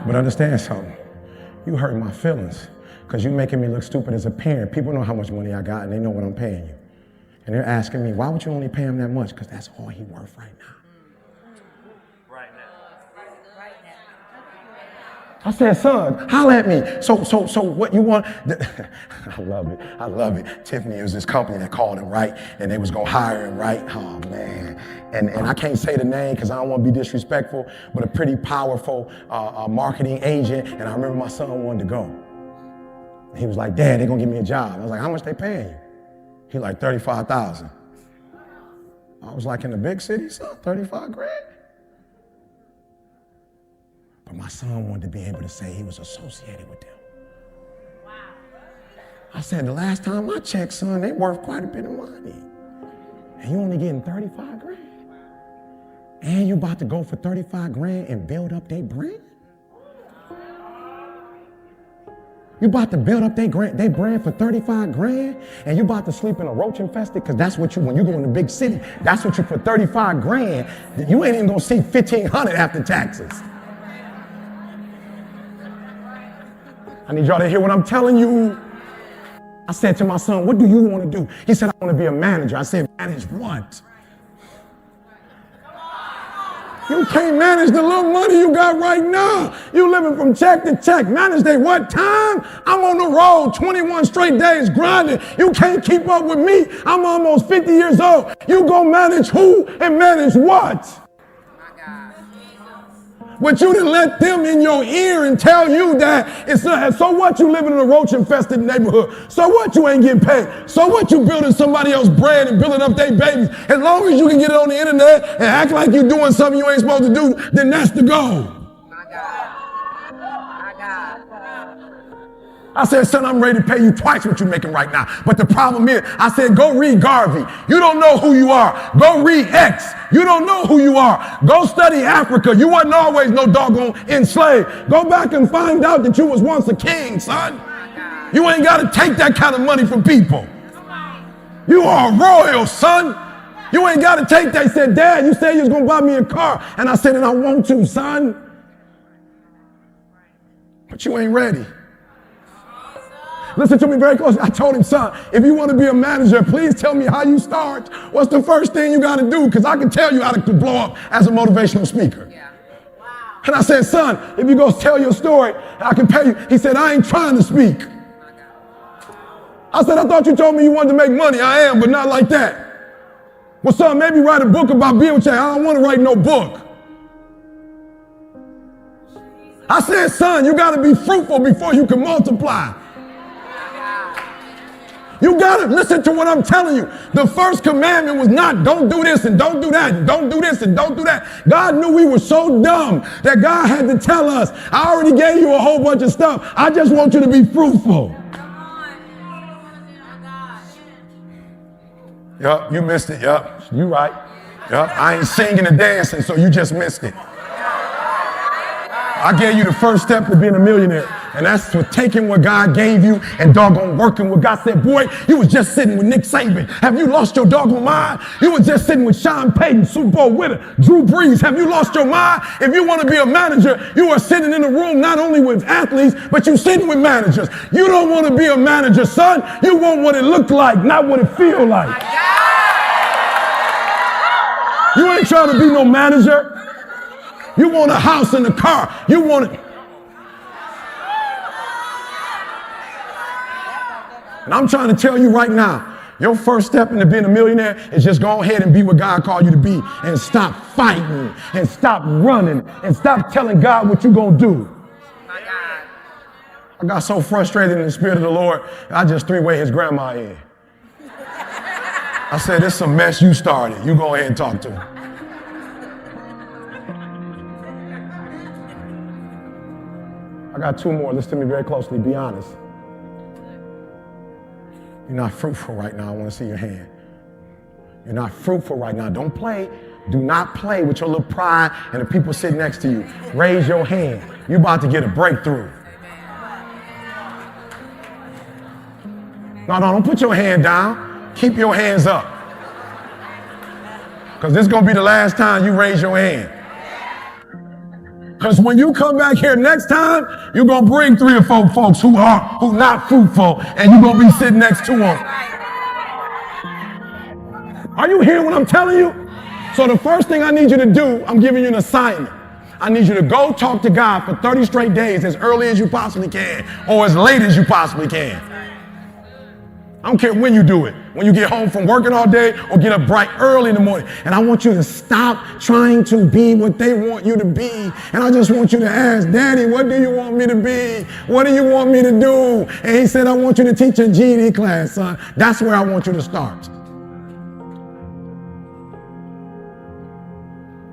But understand something. You hurt my feelings because you're making me look stupid as a parent. People know how much money I got and they know what I'm paying you. And they're asking me, why would you only pay him that much? Because that's all he worth right now. I said, son, holla at me. So what you want? I love it. I love it. Tiffany, it was this company that called him, right? And they was going to hire him, right? Oh, man. And I can't say the name because I don't want to be disrespectful, but a pretty powerful marketing agent. And I remember my son wanted to go. He was like, Dad, they're going to give me a job. I was like, how much they paying you? He like, $35,000. I was like, in the big city, son, 35 grand? But my son wanted to be able to say he was associated with them. Wow. I said, the last time I checked, son, they worth quite a bit of money. And you only getting 35 grand. And you about to go for 35 grand and build up their brand? You about to build up their brand for 35 grand and you about to sleep in a roach infested? Because that's what you, when you go in the big city, that's what you, for 35 grand, you ain't even gonna see 1,500 after taxes. I need y'all to hear what I'm telling you. I said to my son, what do you want to do? He said, I want to be a manager. I said, manage what? You can't manage the little money you got right now. You living from check to check. Manage they what time? I'm on the road 21 straight days grinding. You can't keep up with me. I'm almost 50 years old. You go manage who and manage what? But you didn't let them in your ear and tell you that it's not. So what, you living in a roach-infested neighborhood? So what, you ain't getting paid? So what, you building somebody else's bread and building up their babies? As long as you can get it on the internet and act like you're doing something you ain't supposed to do, then that's the goal. I said, son, I'm ready to pay you twice what you're making right now. But the problem is, I said, go read Garvey. You don't know who you are. Go read X. You don't know who you are. Go study Africa. You wasn't always no doggone enslaved. Go back and find out that you was once a king, son. You ain't got to take that kind of money from people. You are royal, son. You ain't got to take that. He said, Dad, you said you was going to buy me a car. And I said, and I want to, son. But you ain't ready. Listen to me very closely. I told him, son, if you want to be a manager, please tell me how you start. What's the first thing you got to do? Because I can tell you how to blow up as a motivational speaker. Yeah. Wow. And I said, son, if you go tell your story, I can pay you. He said, I ain't trying to speak. I said, I thought you told me you wanted to make money. I am, but not like that. Well, son, maybe write a book about being with you. I don't want to write no book. I said, son, you got to be fruitful before you can multiply. You got to listen to what I'm telling you. The first commandment was not don't do this and don't do that and don't do this and don't do that. God knew we were so dumb that God had to tell us, I already gave you a whole bunch of stuff. I just want you to be fruitful. Yup, you missed it. Yup, you right. Yup, I ain't singing and dancing, so you just missed it. I gave you the first step to being a millionaire. And that's for taking what God gave you and doggone working what God said. Boy, you was just sitting with Nick Saban. Have you lost your doggone mind? You was just sitting with Sean Payton, Super Bowl winner, Drew Brees. Have you lost your mind? If you want to be a manager, you are sitting in a room not only with athletes, but you're sitting with managers. You don't want to be a manager, son. You want what it looked like, not what it feel like. You ain't trying to be no manager. You want a house and a car. You want it. And I'm trying to tell you right now, your first step into being a millionaire is just go ahead and be what God called you to be and stop fighting and stop running and stop telling God what you're going to do. I got so frustrated in the spirit of the Lord, I just threw-way his grandma in. I said, this is a mess you started. You go ahead and talk to him. I got two more. Listen to me very closely. Be honest. You're not fruitful right now. I want to see your hand. You're not fruitful right now. Don't play. Do not play with your little pride and the people sitting next to you. Raise your hand. You're about to get a breakthrough. No, don't put your hand down. Keep your hands up. Because this is going to be the last time you raise your hand. Because when you come back here next time, you're going to bring 3 or 4 folks who not fruitful, and you're going to be sitting next to them. Are you hearing what I'm telling you? So the first thing I need you to do, I'm giving you an assignment. I need you to go talk to God for 30 straight days as early as you possibly can, or as late as you possibly can. I don't care when you do it. When you get home from working all day or get up bright early in the morning. And I want you to stop trying to be what they want you to be. And I just want you to ask, Daddy, what do you want me to be? What do you want me to do? And he said, I want you to teach a GED class, son. That's where I want you to start.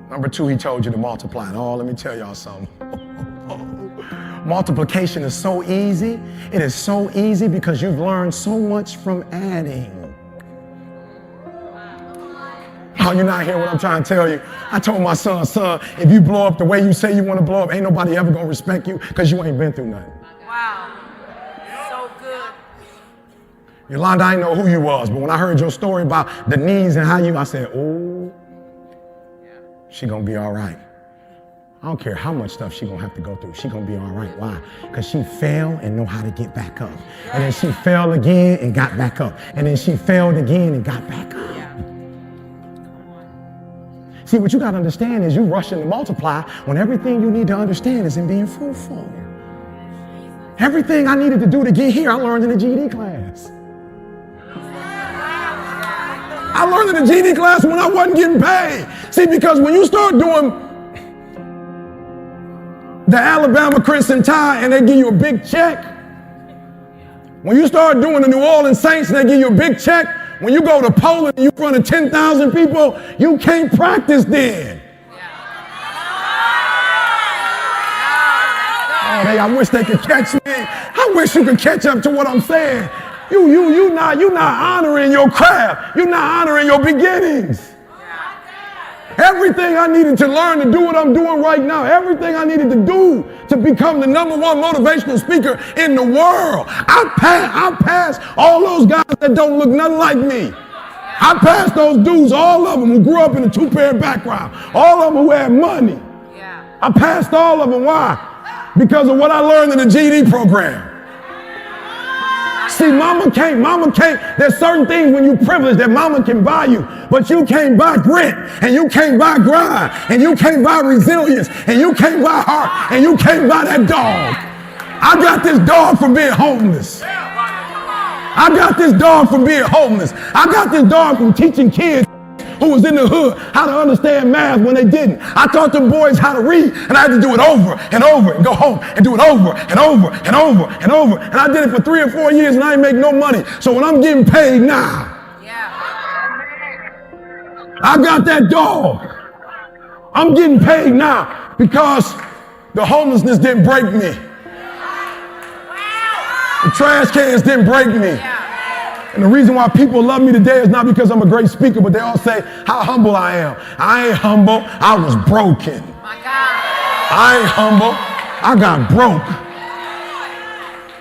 Number 2, he told you to multiply. Oh, let me tell y'all something. Multiplication is so easy. It is so easy because you've learned so much from adding. Oh, you're not hearing what I'm trying to tell you. I told my son, if you blow up the way you say you want to blow up, ain't nobody ever going to respect you because you ain't been through nothing. Wow. So good. Yolanda, I didn't know who you was, but when I heard your story about the knees and how I said, oh, she going to be all right. I don't care how much stuff she's going to have to go through. She's going to be all right. Why? Because she fell and know how to get back up. And then she fell again and got back up. And then she failed again and got back up. See, what you got to understand is you rushing to multiply when everything you need to understand is in being fruitful. Everything I needed to do to get here, I learned in the GED class. I learned in the GED class when I wasn't getting paid. See, because when you start doing the Alabama Crimson Tide and they give you a big check, when you start doing the New Orleans Saints and they give you a big check, when you go to Poland and you in front of 10,000 people, you can't practice then. Oh, I wish they could catch me. I wish you could catch up to what I'm saying. You're not honoring your craft. You're not honoring your beginnings. Everything I needed to learn to do what I'm doing right now, everything I needed to do to become the #1 motivational speaker in the world, I passed all those guys that don't look nothing like me. I passed those dudes, all of them who grew up in a 2-parent background, all of them who had money. I passed all of them. Why? Because of what I learned in the GED program. See, mama can't. There's certain things when you're privileged that mama can buy you, but you can't buy grit, and you can't buy grind, and you can't buy resilience, and you can't buy heart, and you can't buy that dog. I got this dog from being homeless. I got this dog from being homeless. I got this dog from teaching kids who was in the hood how to understand math when they didn't. I taught them boys how to read, and I had to do it over and over and go home and do it over and over and over and over. And I did it for 3 or 4 years, and I didn't make no money. So when I'm getting paid now, I got that dog. I'm getting paid now because the homelessness didn't break me. The trash cans didn't break me. And the reason why people love me today is not because I'm a great speaker, but they all say how humble I am. I ain't humble. I was broken. I ain't humble. I got broke.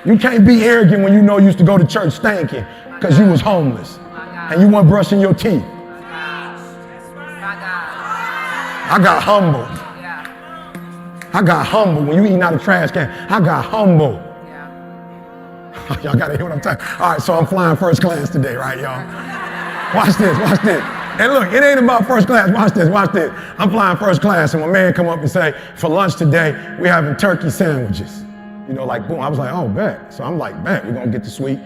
You can't be arrogant when you know you used to go to church stinking because you was homeless and you weren't brushing your teeth. I got humbled. I got humbled when you eating out of trash can. I got humbled. Y'all got to hear what I'm talking. All right, so I'm flying first class today, right, y'all? Watch this. And look, it ain't about first class. Watch this. I'm flying first class, and my man come up and say, for lunch today, we having turkey sandwiches. You know, like, boom. I was like, oh, bet. So I'm like, bet. We're going to get the sweet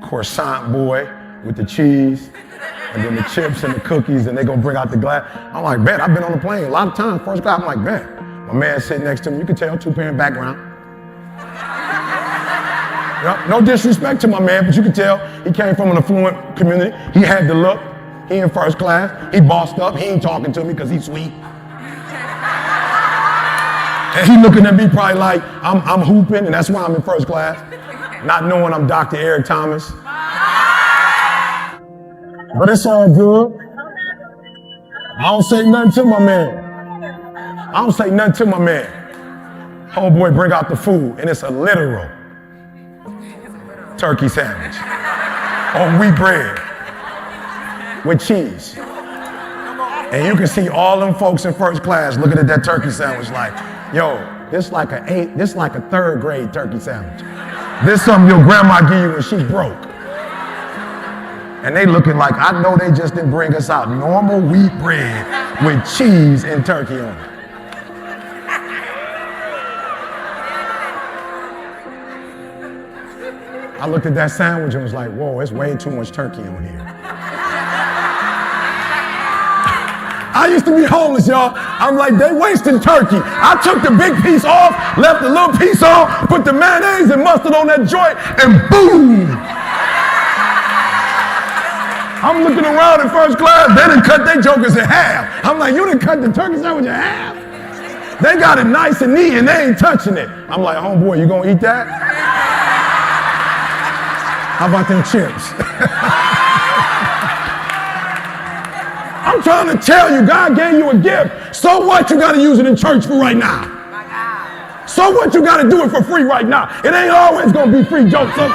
croissant boy with the cheese, and then the chips and the cookies, and they going to bring out the glass. I'm like, bet. I've been on the plane a lot of times, first class. I'm like, bet. My man sitting next to me. You can tell, 2-parent background. No disrespect to my man, but you can tell he came from an affluent community. He had the look. He in first class. He bossed up. He ain't talking to me because he's sweet. And he looking at me probably like I'm hooping, and that's why I'm in first class, not knowing I'm Dr. Eric Thomas. But it's all good. I don't say nothing to my man. Homeboy bring out the food, and it's a literal turkey sandwich on wheat bread with cheese. And you can see all them folks in first class looking at that turkey sandwich like, Yo, this like a third grade turkey sandwich. This something your grandma give you when she broke. And they looking like, I know they just didn't bring us out normal wheat bread with cheese and turkey on it. I looked at that sandwich and was like, whoa, it's way too much turkey on here. I used to be homeless, y'all. I'm like, they wasting turkey. I took the big piece off, left the little piece on, put the mayonnaise and mustard on that joint, and boom! I'm looking around in first class, they done cut their jokers in half. I'm like, you done cut the turkey sandwich in half? They got it nice and neat and they ain't touching it. I'm like, homeboy, you gonna eat that? How about them chips? I'm trying to tell you, God gave you a gift. So what you gotta use it in church for right now? So what you gotta do it for free right now? It ain't always gonna be free, Joseph.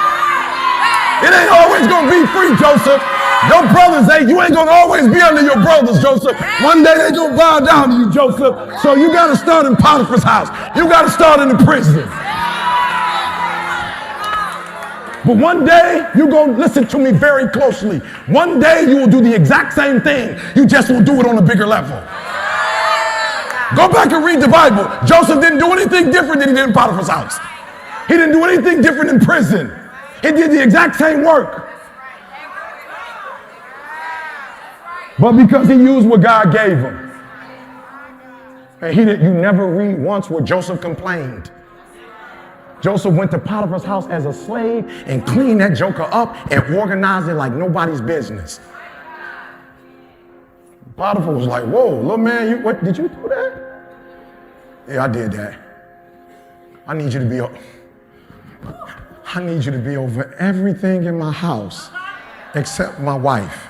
It ain't always gonna be free, Joseph. Your brothers you ain't gonna always be under your brothers, Joseph. One day they gonna bow down to you, Joseph. So you gotta start in Potiphar's house. You gotta start in the prison. But one day, you're going to listen to me very closely. One day, you will do the exact same thing. You just will do it on a bigger level. Go back and read the Bible. Joseph didn't do anything different than he did in Potiphar's house. He didn't do anything different in prison. He did the exact same work. But because he used what God gave him. And you never read once where Joseph complained. Joseph went to Potiphar's house as a slave and cleaned that joker up and organized it like nobody's business. Potiphar was like, whoa, little man, what did you do that? Yeah, I did that. I need you to be over everything in my house except my wife.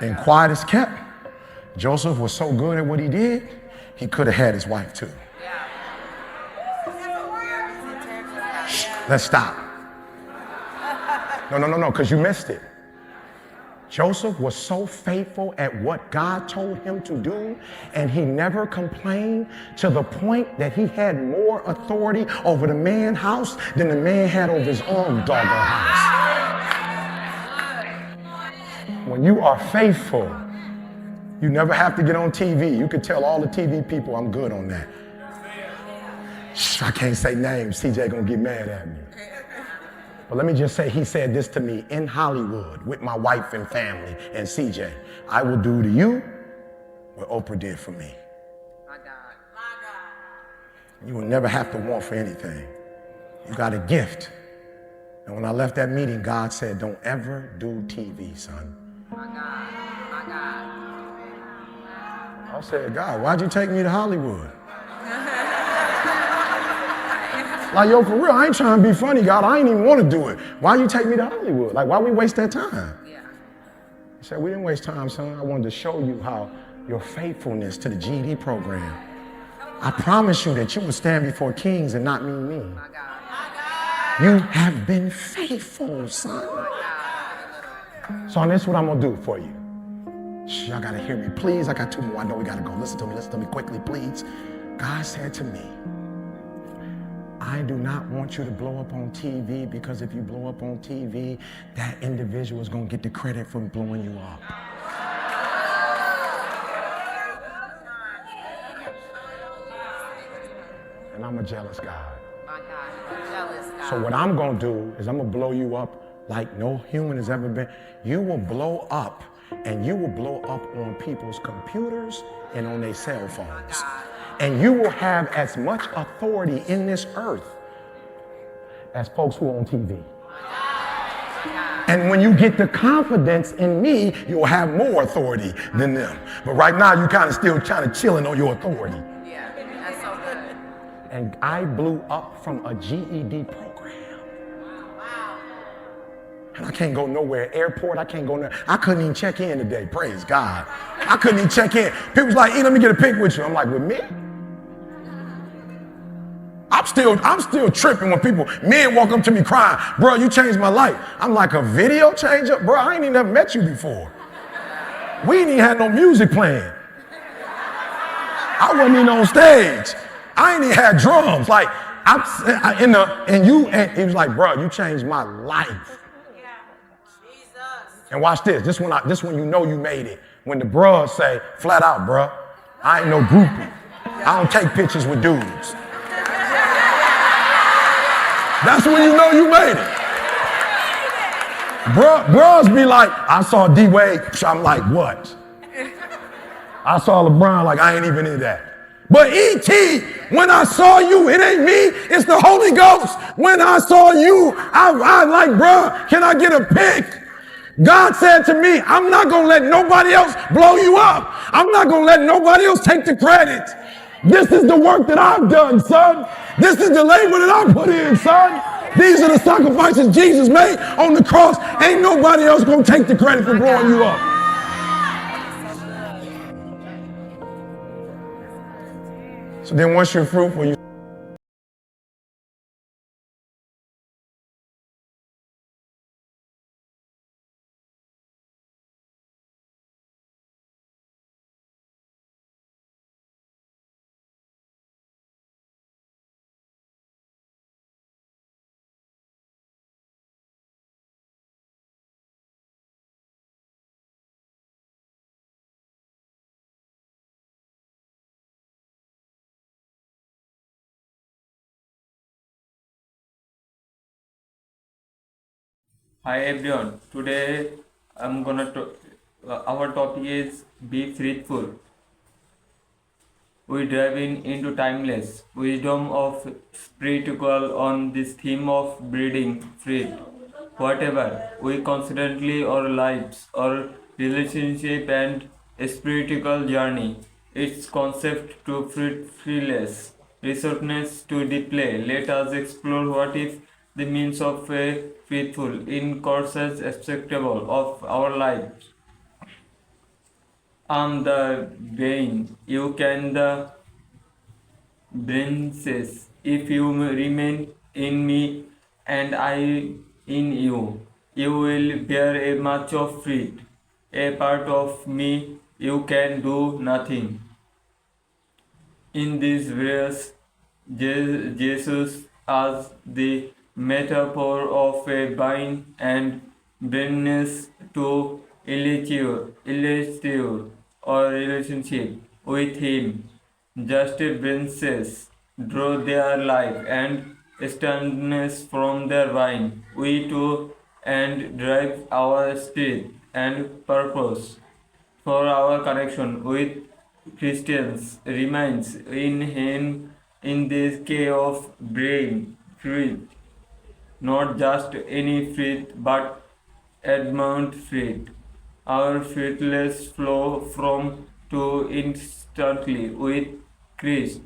And quiet as kept, Joseph was so good at what he did, he could have had his wife too. Let's stop. No, because you missed it. Joseph was so faithful at what God told him to do, and he never complained to the point that he had more authority over the man's house than the man had over his own doggone house. When you are faithful, you never have to get on TV. You could tell all the TV people I'm good on that. I can't say names. CJ gonna get mad at me. But let me just say, he said this to me in Hollywood with my wife and family and CJ. I will do to you what Oprah did for me. My God. You will never have to want for anything. You got a gift. And when I left that meeting, God said, don't ever do TV, son. My God. My God. I said, God, why'd you take me to Hollywood? Like, yo, for real, I ain't trying to be funny, God. I ain't even want to do it. Why you take me to Hollywood? Like, why we waste that time? Yeah. He said, we didn't waste time, son. I wanted to show you how your faithfulness to the GED program. I promise you that you will stand before kings and not me. My God. You have been faithful, son. So this is what I'm going to do for you. Y'all got to hear me. Please, I got 2 more. I know we got to go. Listen to me quickly, please. God said to me, I do not want you to blow up on TV, because if you blow up on TV, that individual is going to get the credit for blowing you up. And I'm a jealous God. My God, a jealous God. So what I'm going to do is I'm going to blow you up like no human has ever been. You will blow up, and you will blow up on people's computers and on their cell phones. And you will have as much authority in this earth as folks who are on TV. And when you get the confidence in me, you'll have more authority than them. But right now, you're kind of still trying to chilling on your authority. Yeah, that's so good. And I blew up from a GED program. Wow. And I can't go nowhere. Airport, I can't go nowhere. I couldn't even check in today. Praise God. I couldn't even check in. People's like, let me get a pic with you. I'm like, with me? I'm still tripping when men walk up to me crying, bro, you changed my life. I'm like, a video changer? Bro, I ain't even never met you before. We ain't even had no music playing. I wasn't even on stage. I ain't even had drums. Like and he was like, bro, you changed my life. And watch this. This when you know you made it. When the bros say, flat out, bruh, I ain't no groupie. I don't take pictures with dudes. That's when you know you made it. Bros be like, I saw D-Wade. I'm like, what? I saw LeBron, like, I ain't even in that. But E.T., when I saw you, it ain't me, it's the Holy Ghost. When I saw you, I like, bruh, can I get a pic? God said to me, I'm not going to let nobody else blow you up. I'm not going to let nobody else take the credit. This is the work that I've done, son. This is the labor that I put in, son. These are the sacrifices Jesus made on the cross. Ain't nobody else going to take the credit for blowing you up. So then once you're fruitful, you Hi everyone. Today I'm gonna our topic is be fruitful. We dive into timeless wisdom of spiritual on this theme of breeding fruit. Whatever we constantly our lives, our relationship and spiritual journey, its concept to fruitfulness, resourcefulness to display. Let us explore what if the means of a faithful in courses acceptable of our lives. I'm the brain, you can the branches. If you remain in me and I in you, you will bear a much of fruit. Apart of me, you can do nothing. In this verse, Jesus as the metaphor of a vine and brings to illustrate or relationship with him. Just branches draw their life and standness from their vine. We too and drive our spirit and purpose for our connection with Christians remains in him in this case of brain fruit, not just any fruit but Edmund fruit. Our fruitless flow from to instantly with Christ.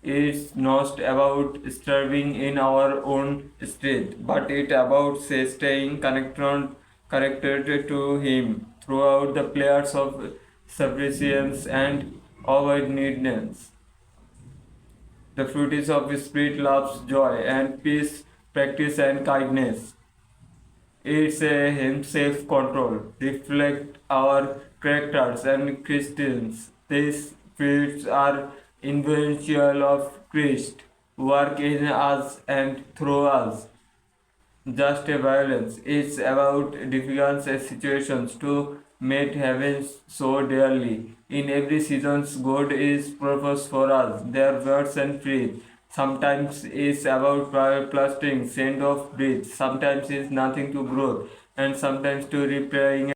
It's not about starving in our own strength, but it about staying connected to Him throughout the players of sufficiency and avoidance. The fruit is of Spirit, love, joy, and peace, practice, and kindness. It's a himself control, reflect our characters and Christians. These fruits are influential of Christ, work in us and through us. Just a violence. It's about difficult situations to make heaven so dearly. In every season, God is purpose for us. Their words and faith. Sometimes it's about plastering, send of breath. Sometimes it's nothing to grow, and sometimes to repairing